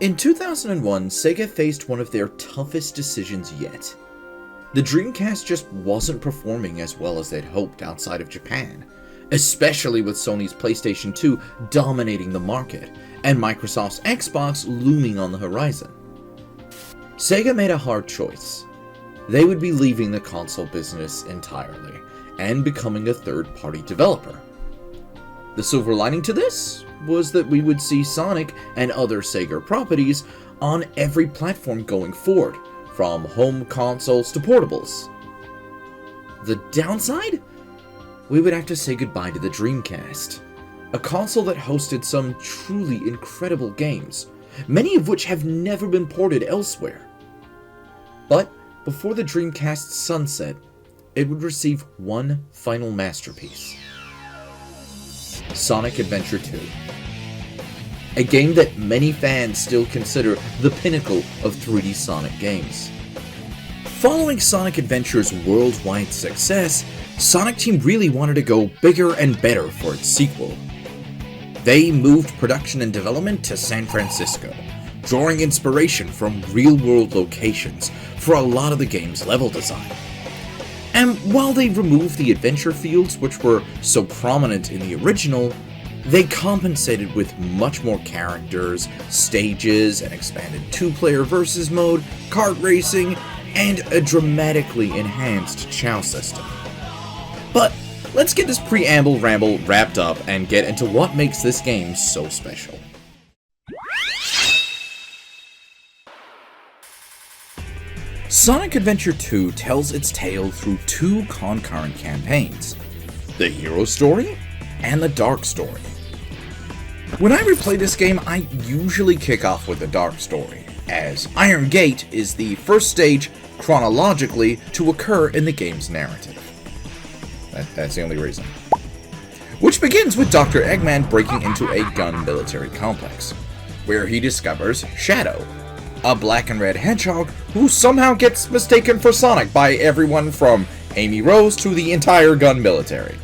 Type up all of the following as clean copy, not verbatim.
In 2001, Sega faced one of their toughest decisions yet. The Dreamcast just wasn't performing as well as they'd hoped outside of Japan, especially with Sony's PlayStation 2 dominating the market and Microsoft's Xbox looming on the horizon. Sega made a hard choice. They would be leaving the console business entirely and becoming a third-party developer. The silver lining to this was that we would see Sonic and other Sega properties on every platform going forward, from home consoles to portables. The downside? We would have to say goodbye to the Dreamcast, a console that hosted some truly incredible games, many of which have never been ported elsewhere. But before the Dreamcast's sunset, it would receive one final masterpiece: Sonic Adventure 2. A game that many fans still consider the pinnacle of 3D Sonic games. Following Sonic Adventure's worldwide success, Sonic Team really wanted to go bigger and better for its sequel. They moved production and development to San Francisco, drawing inspiration from real-world locations for a lot of the game's level design. And while they removed the adventure fields which were so prominent in the original, they compensated with much more characters, stages, an expanded two-player versus mode, kart racing, and a dramatically enhanced Chao system. But let's get this preamble ramble wrapped up and get into what makes this game so special. Sonic Adventure 2 tells its tale through two concurrent campaigns: the hero story and the dark story. When I replay this game, I usually kick off with the dark story, as Iron Gate is the first stage chronologically to occur in the game's narrative. That's the only reason. Which begins with Dr. Eggman breaking into a gun military complex, where he discovers Shadow, a black and red hedgehog who somehow gets mistaken for Sonic by everyone from Amy Rose to the entire gun military.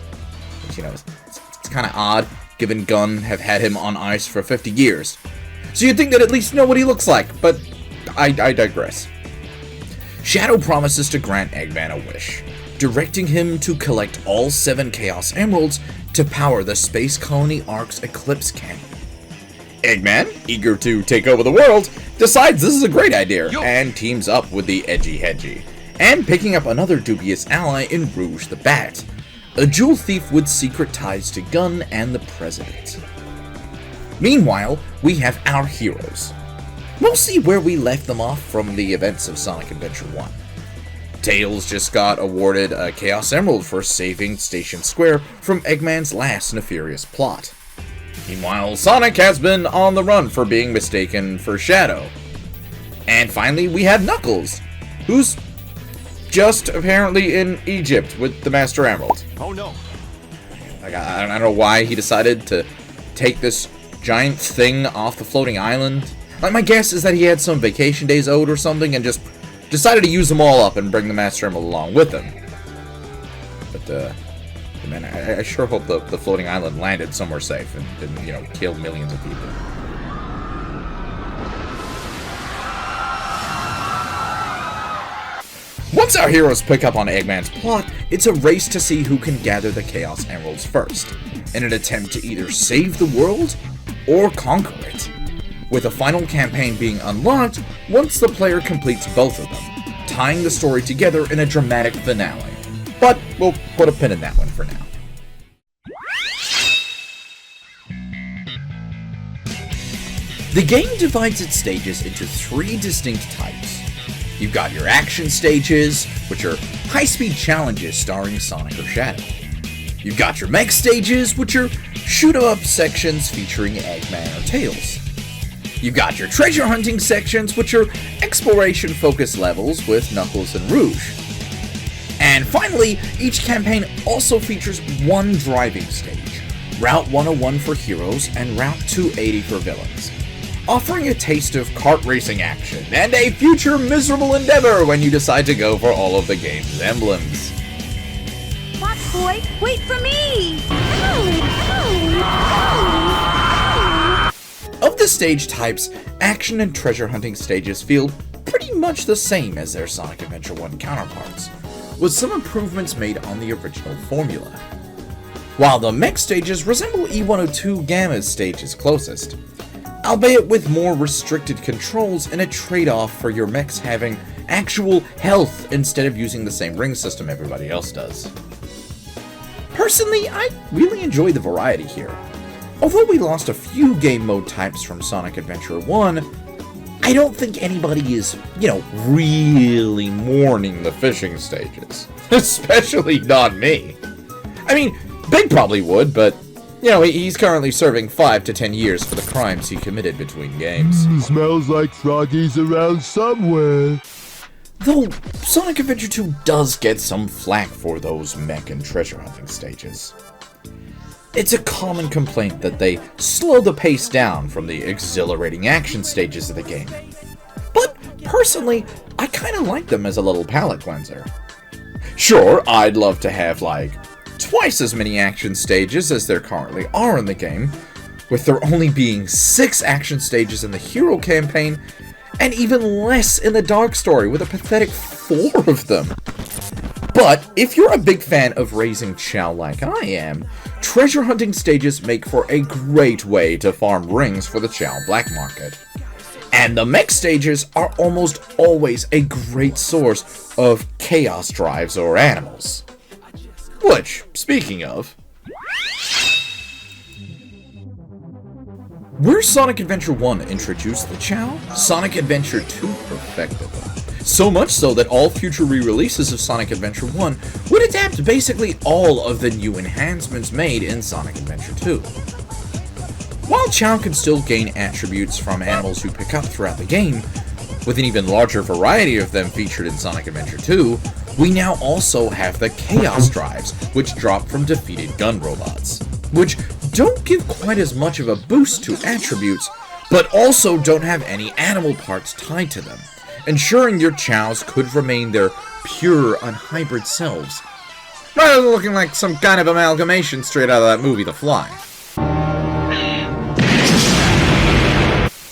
Which, you know, it's kind of odd, given Gun have had him on ice for 50 years. So you'd think they'd at least know what he looks like, but I digress. Shadow promises to grant Eggman a wish, directing him to collect all 7 Chaos Emeralds to power the Space Colony Ark's Eclipse Cannon. Eggman, eager to take over the world, decides this is a great idea and teams up with the Edgy Hedgy, and picking up another dubious ally in Rouge the Bat, a jewel thief with secret ties to Gun and the President. Meanwhile, we have our heroes, mostly where we left them off from the events of Sonic Adventure 1. Tails just got awarded a Chaos Emerald for saving Station Square from Eggman's last nefarious plot. Meanwhile, Sonic has been on the run for being mistaken for Shadow. And finally, we have Knuckles, who's just apparently in Egypt with the Master Emerald. Oh no. Like, I don't know why he decided to take this giant thing off the floating island. Like, my guess is that he had some vacation days owed or something and just decided to use them all up and bring the Master Emerald along with him. But, man, I sure hope the floating island landed somewhere safe and didn't, you know, kill millions of people. Once our heroes pick up on Eggman's plot, it's a race to see who can gather the Chaos Emeralds first, in an attempt to either save the world or conquer it, with a final campaign being unlocked once the player completes both of them, tying the story together in a dramatic finale. But we'll put a pin in that one for now. The game divides its stages into 3 distinct types. You've got your action stages, which are high-speed challenges starring Sonic or Shadow. You've got your mech stages, which are shoot-'em-up sections featuring Eggman or Tails. You've got your treasure hunting sections, which are exploration-focused levels with Knuckles and Rouge. And finally, each campaign also features one driving stage, Route 101 for heroes and Route 280 for villains, offering a taste of kart racing action and a future miserable endeavor when you decide to go for all of the game's emblems. What, boy? Wait for me! Of the stage types, action and treasure hunting stages feel pretty much the same as their Sonic Adventure 1 counterparts, with some improvements made on the original formula. While the mech stages resemble E102 Gamma's stages closest, albeit with more restricted controls and a trade-off for your mechs having actual health instead of using the same ring system everybody else does. Personally, I really enjoy the variety here. Although we lost a few game mode types from Sonic Adventure 1, I don't think anybody is, really mourning the fishing stages. Especially not me. I mean, Big probably would, but, he's currently serving 5 to 10 years for the crimes he committed between games. Smells like froggies around somewhere. Though, Sonic Adventure 2 does get some flack for those mech and treasure hunting stages. It's a common complaint that they slow the pace down from the exhilarating action stages of the game. But, personally, I kinda like them as a little palate cleanser. Sure, I'd love to have, twice as many action stages as there currently are in the game, with there only being 6 action stages in the Hero campaign, and even less in the Dark Story, with a pathetic 4 of them. But, if you're a big fan of raising Chao like I am, treasure hunting stages make for a great way to farm rings for the Chao black market. And the mech stages are almost always a great source of chaos drives or animals. Which, speaking of, where Sonic Adventure 1 introduced the Chao, Sonic Adventure 2 perfected them. So much so that all future re-releases of Sonic Adventure 1 would adapt basically all of the new enhancements made in Sonic Adventure 2. While Chao can still gain attributes from animals you pick up throughout the game, with an even larger variety of them featured in Sonic Adventure 2, we now also have the Chaos Drives, which drop from defeated gun robots, which don't give quite as much of a boost to attributes, but also don't have any animal parts tied to them, ensuring your Chaos could remain their pure, unhybrid selves, rather than looking like some kind of amalgamation straight out of that movie, The Fly.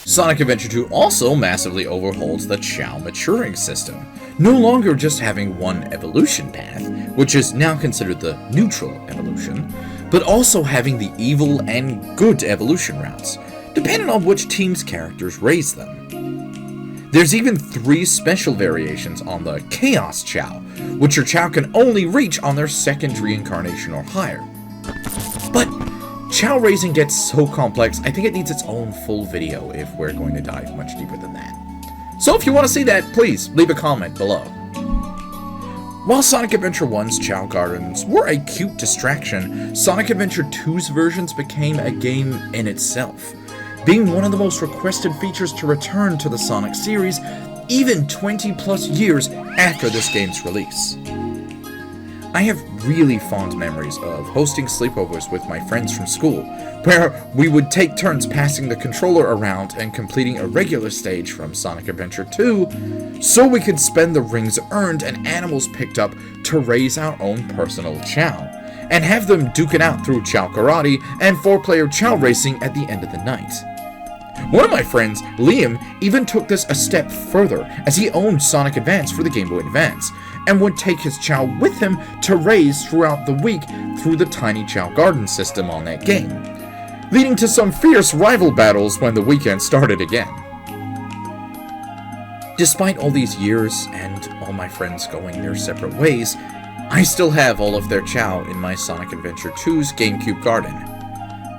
Sonic Adventure 2 also massively overhauls the Chao maturing system, no longer just having one evolution path, which is now considered the neutral evolution, but also having the evil and good evolution routes, depending on which team's characters raise them. There's even 3 special variations on the Chaos Chao, which your Chao can only reach on their 2nd reincarnation or higher. But Chao raising gets so complex, I think it needs its own full video if we're going to dive much deeper than that. So if you want to see that, please leave a comment below. While Sonic Adventure 1's Chao Gardens were a cute distraction, Sonic Adventure 2's versions became a game in itself, being one of the most requested features to return to the Sonic series even 20 plus years after this game's release. I have really fond memories of hosting sleepovers with my friends from school, where we would take turns passing the controller around and completing a regular stage from Sonic Adventure 2, so we could spend the rings earned and animals picked up to raise our own personal Chao, and have them duke it out through Chao Karate and 4-player Chao racing at the end of the night. One of my friends, Liam, even took this a step further, as he owned Sonic Advance for the Game Boy Advance, and would take his Chao with him to raise throughout the week through the tiny Chao Garden system on that game, leading to some fierce rival battles when the weekend started again. Despite all these years, and all my friends going their separate ways, I still have all of their Chao in my Sonic Adventure 2's GameCube garden.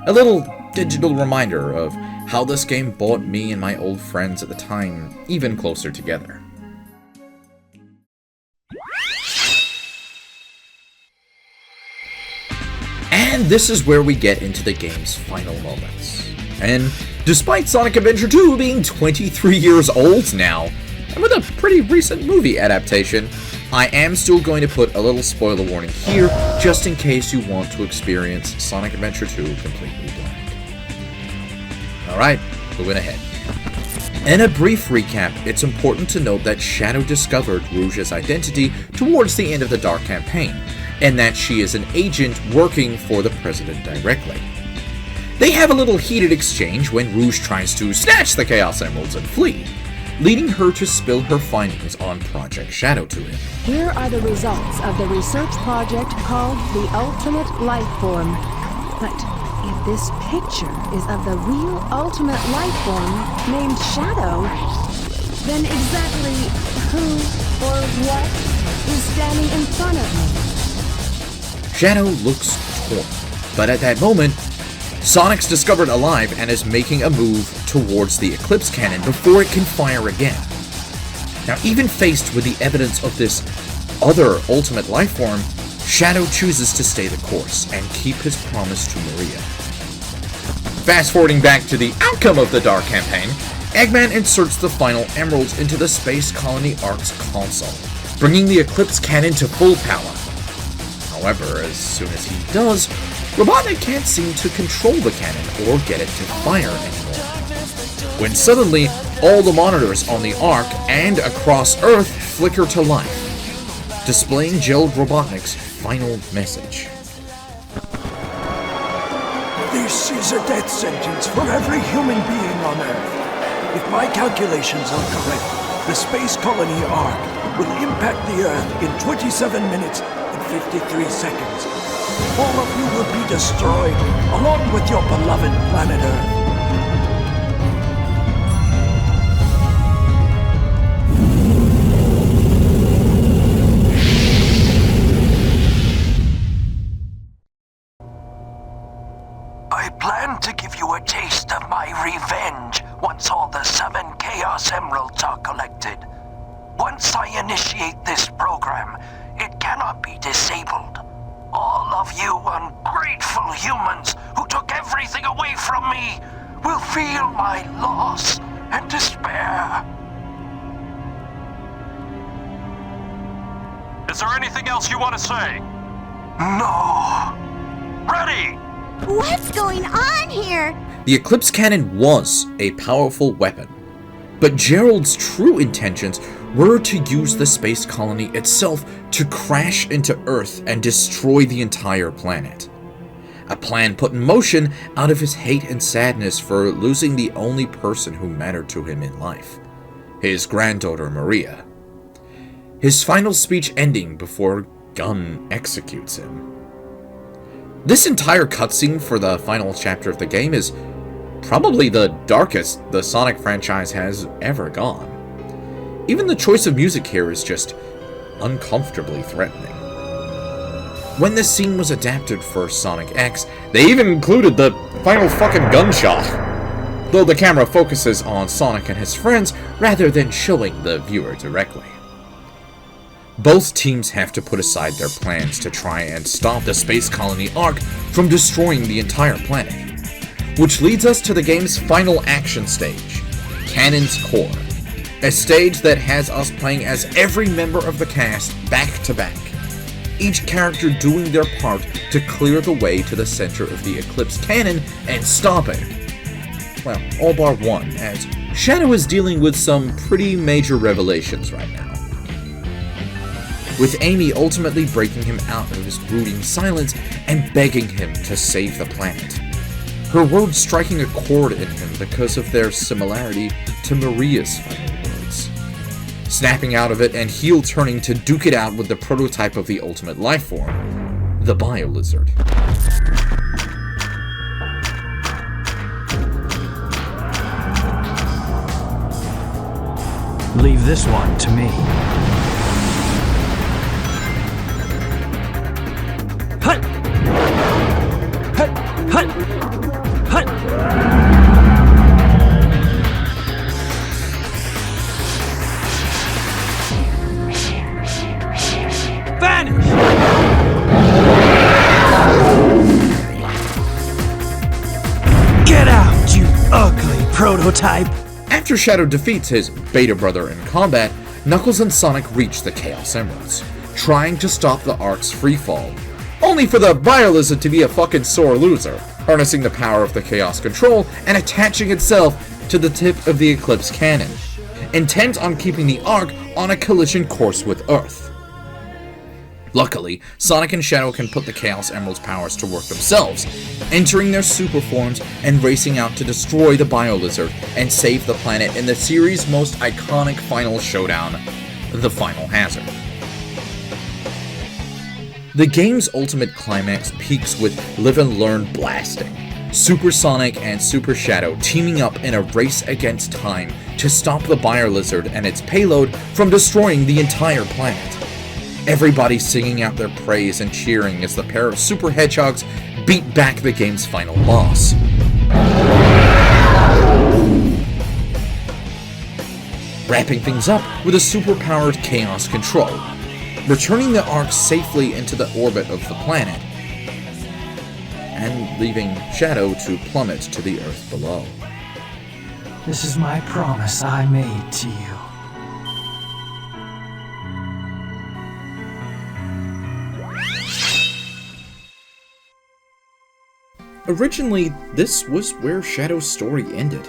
A little digital reminder of how this game brought me and my old friends at the time even closer together. And this is where we get into the game's final moments. And despite Sonic Adventure 2 being 23 years old now, and with a pretty recent movie adaptation, I am still going to put a little spoiler warning here, just in case you want to experience Sonic Adventure 2 completely blind. Alright, moving ahead. In a brief recap, it's important to note that Shadow discovered Rouge's identity towards the end of the Dark campaign, and that she is an agent working for the President directly. They have a little heated exchange when Rouge tries to snatch the Chaos Emeralds and flee, leading her to spill her findings on Project Shadow to him. Here are the results of the research project called the Ultimate Life Form. But if this picture is of the real Ultimate Life Form named Shadow, then exactly who or what is standing in front of me? Shadow looks torn, but at that moment, Sonic's discovered alive and is making a move towards the Eclipse Cannon before it can fire again. Now, even faced with the evidence of this other Ultimate Life Form, Shadow chooses to stay the course and keep his promise to Maria. Fast forwarding back to the outcome of the Dark campaign, Eggman inserts the final emeralds into the Space Colony Arc's console, bringing the Eclipse Cannon to full power. However, as soon as he does, Robotnik can't seem to control the cannon or get it to fire anymore. When suddenly, all the monitors on the Ark and across Earth flicker to life, displaying Gerald Robotnik's final message. This is a death sentence for every human being on Earth. If my calculations are correct, the Space Colony Ark will impact the Earth in 27 minutes and 53 seconds. All of you will be destroyed, along with your beloved planet Earth. I plan to give you a taste of my revenge once all the 7 Chaos Emeralds are collected. Once I initiate this program, it cannot be disabled. All of you ungrateful humans who took everything away from me will feel my loss and despair. Is there anything else you want to say? No. Ready! What's going on here? The Eclipse Cannon was a powerful weapon, but Gerald's true intentions were to use the space colony itself to crash into Earth and destroy the entire planet. A plan put in motion out of his hate and sadness for losing the only person who mattered to him in life, his granddaughter Maria. His final speech ending before Gun executes him. This entire cutscene for the final chapter of the game is probably the darkest the Sonic franchise has ever gone. Even the choice of music here is just uncomfortably threatening. When this scene was adapted for Sonic X, they even included the final fucking gunshot, though the camera focuses on Sonic and his friends rather than showing the viewer directly. Both teams have to put aside their plans to try and stop the Space Colony Arc from destroying the entire planet, which leads us to the game's final action stage, Cannon's Core, a stage that has us playing as every member of the cast back to back, each character doing their part to clear the way to the center of the Eclipse Cannon and stop it. Well, all bar one, as Shadow is dealing with some pretty major revelations right now, with Amy ultimately breaking him out of his brooding silence and begging him to save the planet. Her words striking a chord in him because of their similarity to Maria's final words. Snapping out of it and heel turning to duke it out with the prototype of the ultimate life form, the Bio-Lizard. Leave this one to me. Hut! Hut! Hut! Hut! Vanish! Get out, you ugly prototype! After Shadow defeats his beta brother in combat, Knuckles and Sonic reach the Chaos Emeralds, trying to stop the Arc's freefall, only for the Bio-Lizard to be a fucking sore loser, harnessing the power of the Chaos Control and attaching itself to the tip of the Eclipse Cannon, intent on keeping the Arc on a collision course with Earth. Luckily, Sonic and Shadow can put the Chaos Emerald's powers to work themselves, entering their super forms and racing out to destroy the Bio-Lizard and save the planet in the series' most iconic final showdown, the Final Hazard. The game's ultimate climax peaks with Live and Learn blasting, Super Sonic and Super Shadow teaming up in a race against time to stop the Bio-Lizard and its payload from destroying the entire planet. Everybody singing out their praise and cheering as the pair of Super Hedgehogs beat back the game's final boss. Wrapping things up with a super-powered Chaos Control, returning the Ark safely into the orbit of the planet, and leaving Shadow to plummet to the Earth below. This is my promise I made to you. Originally, this was where Shadow's story ended.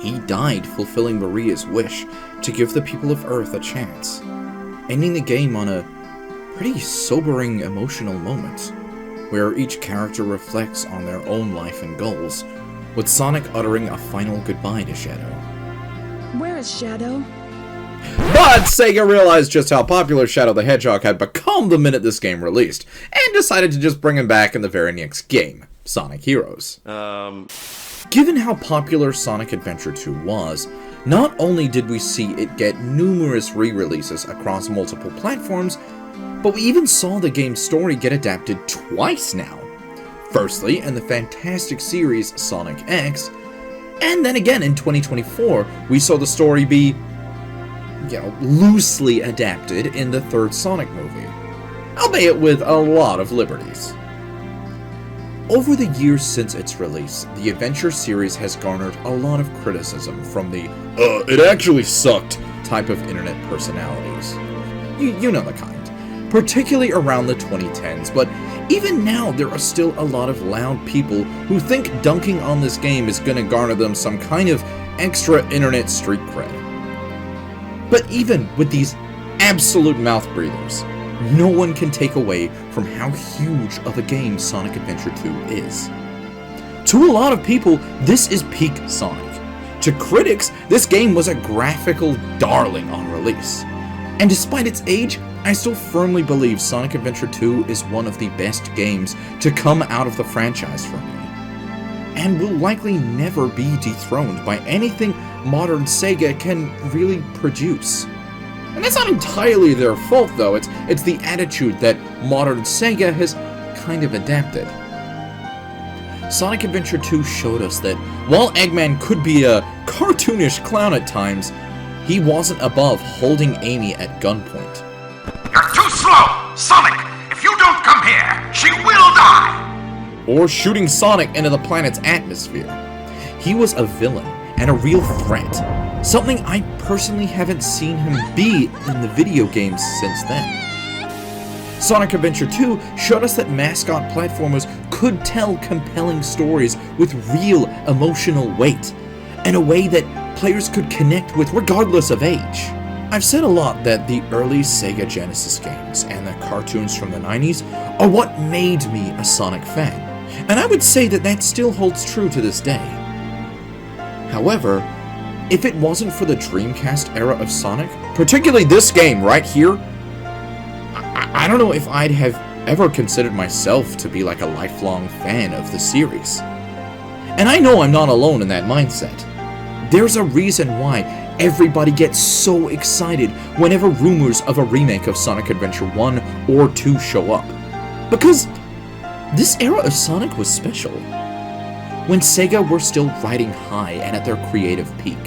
He died fulfilling Maria's wish to give the people of Earth a chance, ending the game on a pretty sobering emotional moment, where each character reflects on their own life and goals, with Sonic uttering a final goodbye to Shadow. Where is Shadow? But Sega realized just how popular Shadow the Hedgehog had become the minute this game released, and decided to just bring him back in the very next game, Sonic Heroes. Given how popular Sonic Adventure 2 was, not only did we see it get numerous re-releases across multiple platforms, but we even saw the game's story get adapted twice now. Firstly, in the fantastic series Sonic X, and then again in 2024, we saw the story be, loosely adapted in the third Sonic movie, albeit with a lot of liberties. Over the years since its release, the Adventure series has garnered a lot of criticism from the it actually sucked type of internet personalities. You know the kind. Particularly around the 2010s, but even now there are still a lot of loud people who think dunking on this game is gonna garner them some kind of extra internet street cred. But even with these absolute mouth breathers, no one can take away from how huge of a game Sonic Adventure 2 is. To a lot of people, this is peak Sonic. To critics, this game was a graphical darling on release. And despite its age, I still firmly believe Sonic Adventure 2 is one of the best games to come out of the franchise for me, and will likely never be dethroned by anything modern Sega can really produce. And that's not entirely their fault, though. It's the attitude that modern Sega has kind of adapted. Sonic Adventure 2 showed us that while Eggman could be a cartoonish clown at times, he wasn't above holding Amy at gunpoint. You're too slow! Sonic, if you don't come here, she will die! Or shooting Sonic into the planet's atmosphere. He was a villain and a real threat, something I personally haven't seen him be in the video games since then. Sonic Adventure 2 showed us that mascot platformers could tell compelling stories with real emotional weight, in a way that players could connect with regardless of age. I've said a lot that the early Sega Genesis games and the cartoons from the 90s are what made me a Sonic fan, and I would say that still holds true to this day. However, if it wasn't for the Dreamcast era of Sonic, particularly this game right here, I don't know if I'd have ever considered myself to be like a lifelong fan of the series. And I know I'm not alone in that mindset. There's a reason why everybody gets so excited whenever rumors of a remake of Sonic Adventure 1 or 2 show up. Because this era of Sonic was special. When Sega were still riding high and at their creative peak.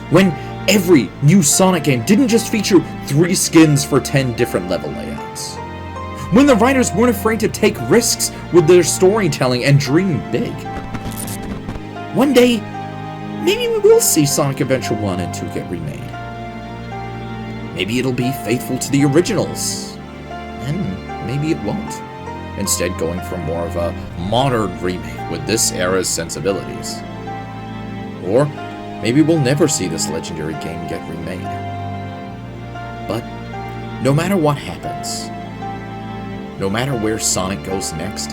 When every new Sonic game didn't just feature 3 skins for 10 different level layouts. When the writers weren't afraid to take risks with their storytelling and dream big. One day, maybe we will see Sonic Adventure 1 and 2 get remade. Maybe it'll be faithful to the originals. And maybe it won't. Instead going for more of a modern remake with this era's sensibilities. Or maybe we'll never see this legendary game get remade. But no matter what happens, no matter where Sonic goes next,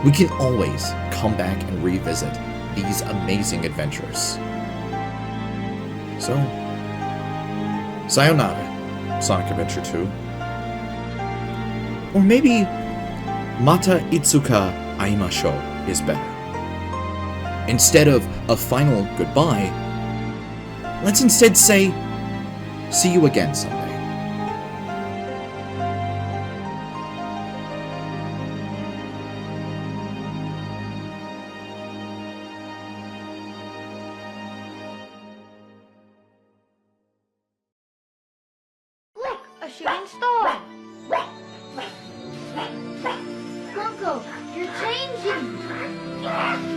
we can always come back and revisit these amazing adventures. So, sayonara, Sonic Adventure 2. Or maybe Mata Itsuka Aimashou is better. Instead of a final goodbye, let's instead say, see you again someday. Look, a shooting star. Knuckles, you're changing.